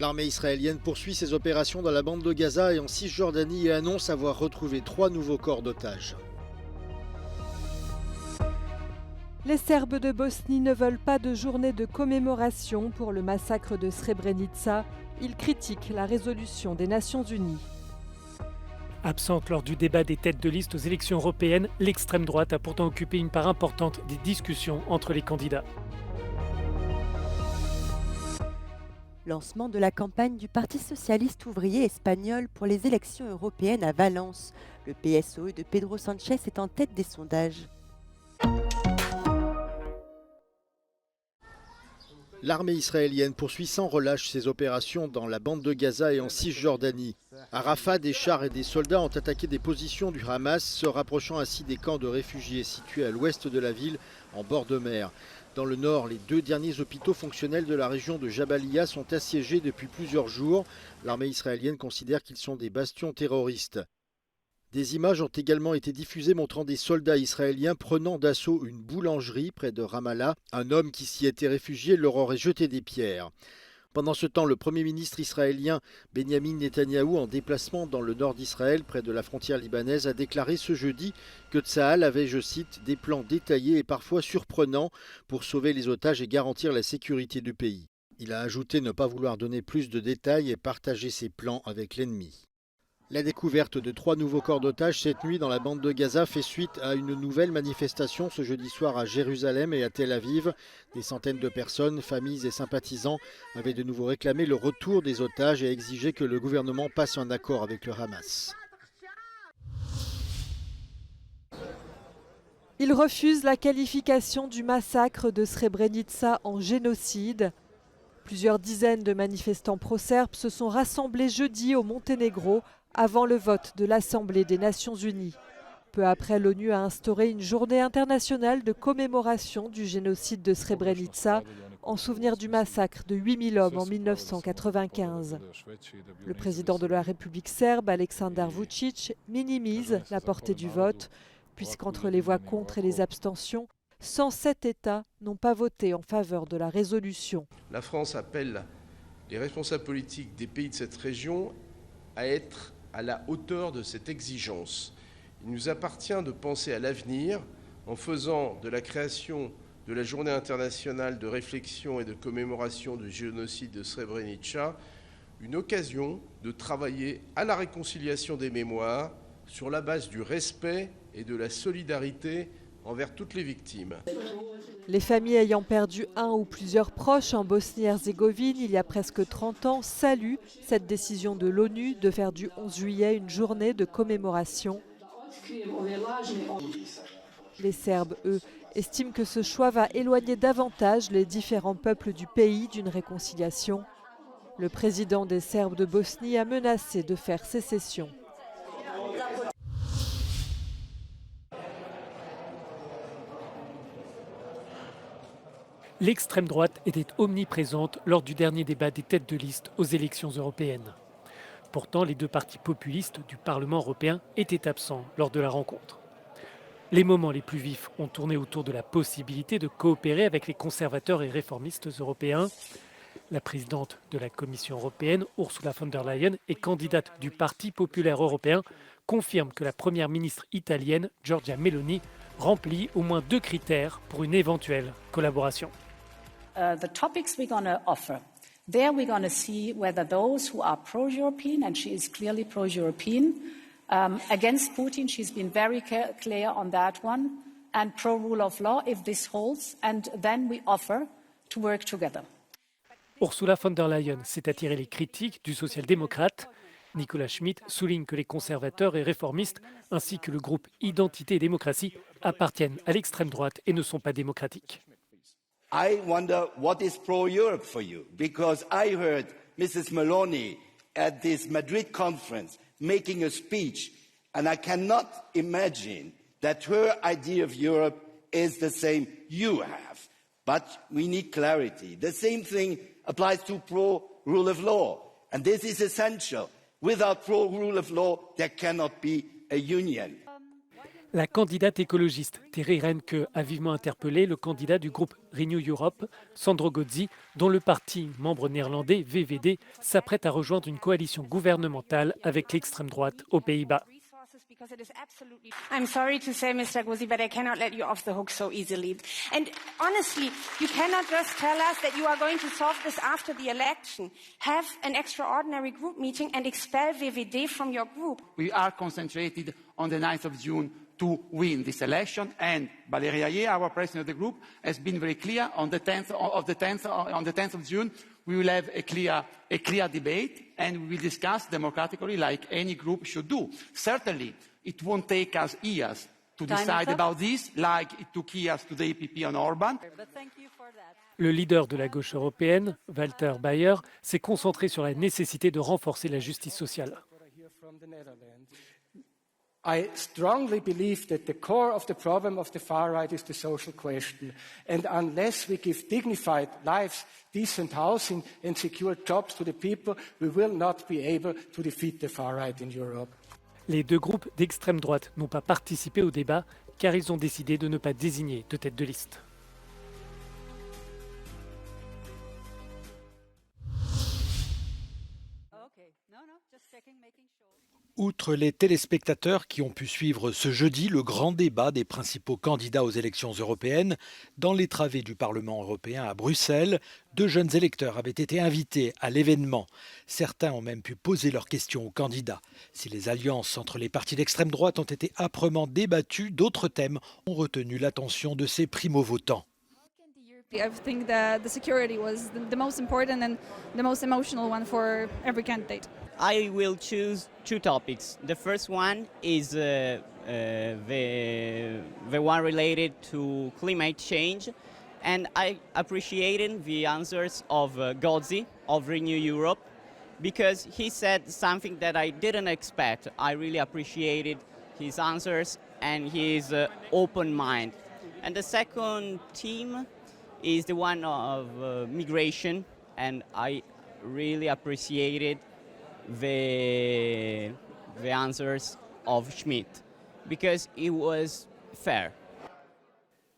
L'armée israélienne poursuit ses opérations dans la bande de Gaza et en Cisjordanie et annonce avoir retrouvé 3 nouveaux corps d'otages. Les Serbes de Bosnie ne veulent pas de journée de commémoration pour le massacre de Srebrenica. Ils critiquent la résolution des Nations Unies. Absente lors du débat des têtes de liste aux élections européennes, l'extrême droite a pourtant occupé une part importante des discussions entre les candidats. Lancement de la campagne du Parti socialiste ouvrier espagnol pour les élections européennes à Valence. Le PSOE de Pedro Sánchez est en tête des sondages. L'armée israélienne poursuit sans relâche ses opérations dans la bande de Gaza et en Cisjordanie. À Rafah, des chars et des soldats ont attaqué des positions du Hamas, se rapprochant ainsi des camps de réfugiés situés à l'ouest de la ville, en bord de mer. Dans le nord, les 2 derniers hôpitaux fonctionnels de la région de Jabalia sont assiégés depuis plusieurs jours. L'armée israélienne considère qu'ils sont des bastions terroristes. Des images ont également été diffusées montrant des soldats israéliens prenant d'assaut une boulangerie près de Ramallah. Un homme qui s'y était réfugié leur aurait jeté des pierres. Pendant ce temps, le Premier ministre israélien Benyamin Netanyahou, en déplacement dans le nord d'Israël, près de la frontière libanaise, a déclaré ce jeudi que Tsahal avait, je cite, des plans détaillés et parfois surprenants pour sauver les otages et garantir la sécurité du pays. Il a ajouté ne pas vouloir donner plus de détails et partager ses plans avec l'ennemi. La découverte de 3 nouveaux corps d'otages cette nuit dans la bande de Gaza fait suite à une nouvelle manifestation ce jeudi soir à Jérusalem et à Tel Aviv. Des centaines de personnes, familles et sympathisants avaient de nouveau réclamé le retour des otages et exigé que le gouvernement passe un accord avec le Hamas. Ils refusent la qualification du massacre de Srebrenica en génocide. Plusieurs dizaines de manifestants pro-serbes se sont rassemblés jeudi au Monténégro avant le vote de l'Assemblée des Nations Unies. Peu après, l'ONU a instauré une journée internationale de commémoration du génocide de Srebrenica en souvenir du massacre de 8000 hommes en 1995. Le président de la République serbe, Aleksandar Vučić, minimise la portée du vote, puisqu'entre les voix contre et les abstentions, 107 États n'ont pas voté en faveur de la résolution. La France appelle les responsables politiques des pays de cette région à être à la hauteur de cette exigence. Il nous appartient de penser à l'avenir en faisant de la création de la Journée internationale de réflexion et de commémoration du génocide de Srebrenica une occasion de travailler à la réconciliation des mémoires sur la base du respect et de la solidarité envers toutes les victimes. Les familles ayant perdu un ou plusieurs proches en Bosnie-Herzégovine il y a presque 30 ans saluent cette décision de l'ONU de faire du 11 juillet une journée de commémoration. Les Serbes, eux, estiment que ce choix va éloigner davantage les différents peuples du pays d'une réconciliation. Le président des Serbes de Bosnie a menacé de faire sécession. L'extrême droite était omniprésente lors du dernier débat des têtes de liste aux élections européennes. Pourtant, les 2 partis populistes du Parlement européen étaient absents lors de la rencontre. Les moments les plus vifs ont tourné autour de la possibilité de coopérer avec les conservateurs et réformistes européens. La présidente de la Commission européenne, Ursula von der Leyen, et candidate du Parti populaire européen, confirme que la première ministre italienne, Giorgia Meloni, remplit au moins 2 critères pour une éventuelle collaboration. The topics we're going to offer. There we're going to see whether those who are pro-European, and she is clearly pro-European, against Putin, she's been very clear on that one, and pro-rule of law, if this holds, and then we offer to work together. Ursula von der Leyen s'est attiré les critiques du social-démocrate. Nicolas Schmit souligne que les conservateurs et réformistes, ainsi que le groupe Identité et démocratie, appartiennent à l'extrême droite et ne sont pas démocratiques. I wonder what is pro-Europe for you, because I heard Mrs. Meloni at this Madrid conference making a speech, and I cannot imagine that her idea of Europe is the same you have. But we need clarity. The same thing applies to pro-rule of law, and this is essential. Without pro-rule of law, there cannot be a union. La candidate écologiste Terry Renke a vivement interpellé le candidat du groupe Renew Europe, Sandro Gozzi, dont le parti, membre néerlandais VVD, s'apprête à rejoindre une coalition gouvernementale avec l'extrême droite aux Pays-Bas. I'm sorry to say, Mr. Gozzi, but I cannot let you off the hook so easily. And honestly, you cannot just tell us that you are going to solve this after the election. Have an extraordinary group meeting and expel VVD from your group. We are concentrated on the 9th of June to win this election, and Valérie Hayer, our president of the group, has been very clear on the 10th of June. We will have a clear debate, and we will discuss democratically like any group should do. Certainly, it won't take us years to decide about this, like it took years to the EPP on Orban. Le leader de la gauche européenne, Walter Bayer, s'est concentré sur la nécessité de renforcer la justice sociale. I strongly believe that the core of the problem of the far right is the social question. And unless we give dignified lives, decent housing and secure jobs to the people, we will not be able to defeat the far right in Europe. Les deux groupes d'extrême droite n'ont pas participé au débat car ils ont décidé de ne pas désigner de tête de liste. Outre les téléspectateurs qui ont pu suivre ce jeudi le grand débat des principaux candidats aux élections européennes, dans les travées du Parlement européen à Bruxelles, 2 jeunes électeurs avaient été invités à l'événement. Certains ont même pu poser leurs questions aux candidats. Si les alliances entre les partis d'extrême droite ont été âprement débattues, d'autres thèmes ont retenu l'attention de ces primo-votants. I think that the security was the most important and the most emotional one for every candidate. I will choose 2 topics. The first one is the one related to climate change, and I appreciated the answers of Gozzi of Renew Europe because he said something that I didn't expect. I really appreciated his answers and his open mind. And the second theme is the one of migration, and I really appreciated the answers of Schmidt because it was fair.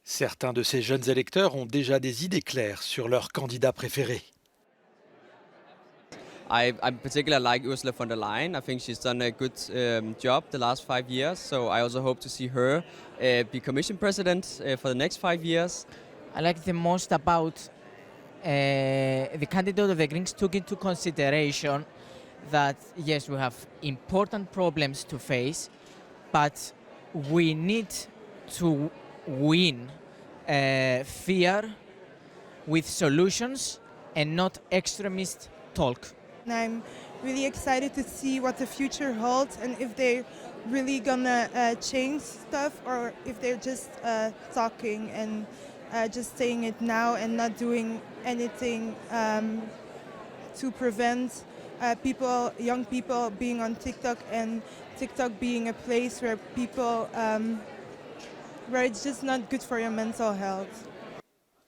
Certains de ces jeunes électeurs ont déjà des idées claires sur leur candidat préféré. I particularly like Ursula von der Leyen. I think she's done a good job the last 5 years, so I also hope to see her be Commission President for the next 5 years. I like the most about the candidate of the Greens took into consideration that, yes, we have important problems to face, but we need to win fear with solutions and not extremist talk. I'm really excited to see what the future holds and if they're really gonna change stuff or if they're just talking and just saying it now and not doing anything to prevent young people being on TikTok and TikTok being a place where people, where it's just not good for your mental health.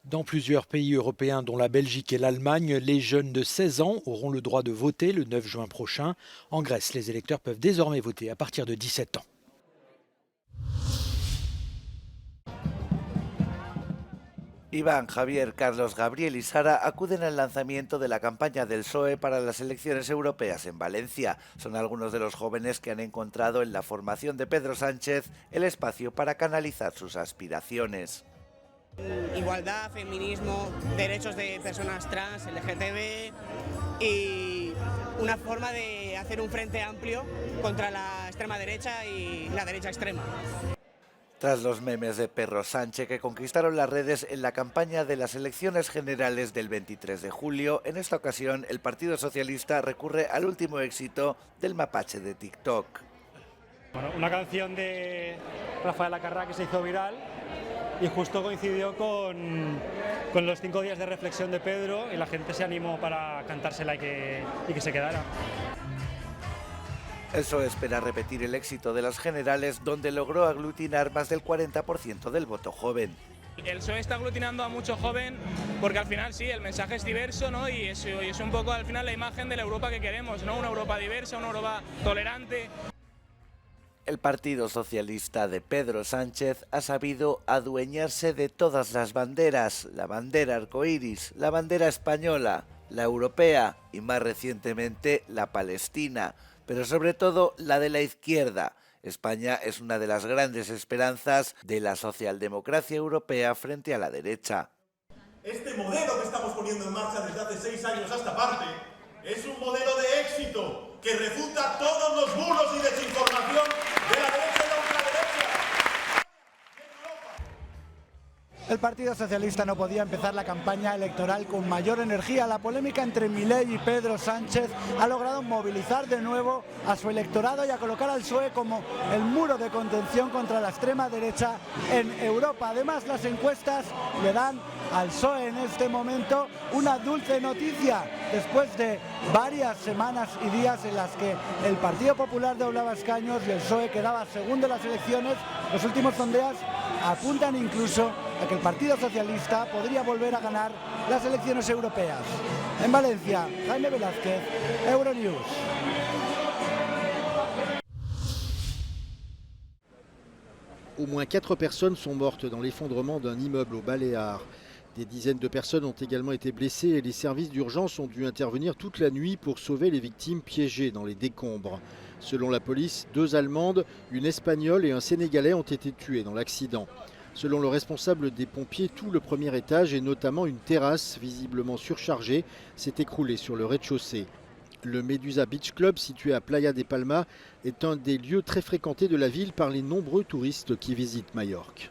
Dans plusieurs pays européens, dont la Belgique et l'Allemagne, les jeunes de 16 ans auront le droit de voter le 9 juin prochain. En Grèce, les électeurs peuvent désormais voter à partir de 17 ans. Iván, Javier, Carlos, Gabriel y Sara acuden al lanzamiento de la campaña del PSOE para las elecciones europeas en Valencia. Son algunos de los jóvenes que han encontrado en la formación de Pedro Sánchez el espacio para canalizar sus aspiraciones. Igualdad, feminismo, derechos de personas trans, LGTB y una forma de hacer un frente amplio contra la extrema derecha y la derecha extrema. Tras los memes de Pedro Sánchez que conquistaron las redes en la campaña de las elecciones generales del 23 de julio, en esta ocasión el Partido Socialista recurre al último éxito del mapache de TikTok. Bueno, una canción de Rafael Acarrá que se hizo viral y justo coincidió con los 5 días de reflexión de Pedro y la gente se animó para cantársela y que se quedara. El PSOE espera repetir el éxito de las generales, donde logró aglutinar más del 40% del voto joven. El PSOE está aglutinando a mucho joven porque al final sí, el mensaje es diverso, ¿no? y es un poco al final la imagen de la Europa que queremos, ¿no? Una Europa diversa, una Europa tolerante. El Partido Socialista de Pedro Sánchez ha sabido adueñarse de todas las banderas, la bandera arcoíris, la bandera española, la europea y más recientemente la palestina, pero sobre todo la de la izquierda. España es una de las grandes esperanzas de la socialdemocracia europea frente a la derecha. Este modelo que estamos poniendo en marcha desde hace 6 años a esta parte es un modelo de éxito que refuta todos los bulos y desinformación de la derecha y la ultraderecha. El Partido Socialista no podía empezar la campaña electoral con mayor energía. La polémica entre Milei y Pedro Sánchez ha logrado movilizar de nuevo a su electorado y a colocar al PSOE como el muro de contención contra la extrema derecha en Europa. Además, las encuestas le dan al PSOE en este momento una dulce noticia. Después de varias semanas y días en las que el Partido Popular doblaba escaños y el PSOE quedaba segundo en las elecciones, los últimos sondeos apuntan incluso a que el Partido Socialista podría volver a ganar las elecciones europeas. En Valencia, Jaime Velázquez, Euronews. Au moins 4 personnes sont mortes dans l'effondrement d'un immeuble aux Baléares. Des dizaines de personnes ont également été blessées et les services d'urgence ont dû intervenir toute la nuit pour sauver les victimes piégées dans les décombres. Selon la police, 2 Allemandes, une Espagnole et un Sénégalais ont été tués dans l'accident. Selon le responsable des pompiers, tout le premier étage et notamment une terrasse visiblement surchargée s'est écroulée sur le rez-de-chaussée. Le Medusa Beach Club, situé à Playa de Palma, est un des lieux très fréquentés de la ville par les nombreux touristes qui visitent Majorque.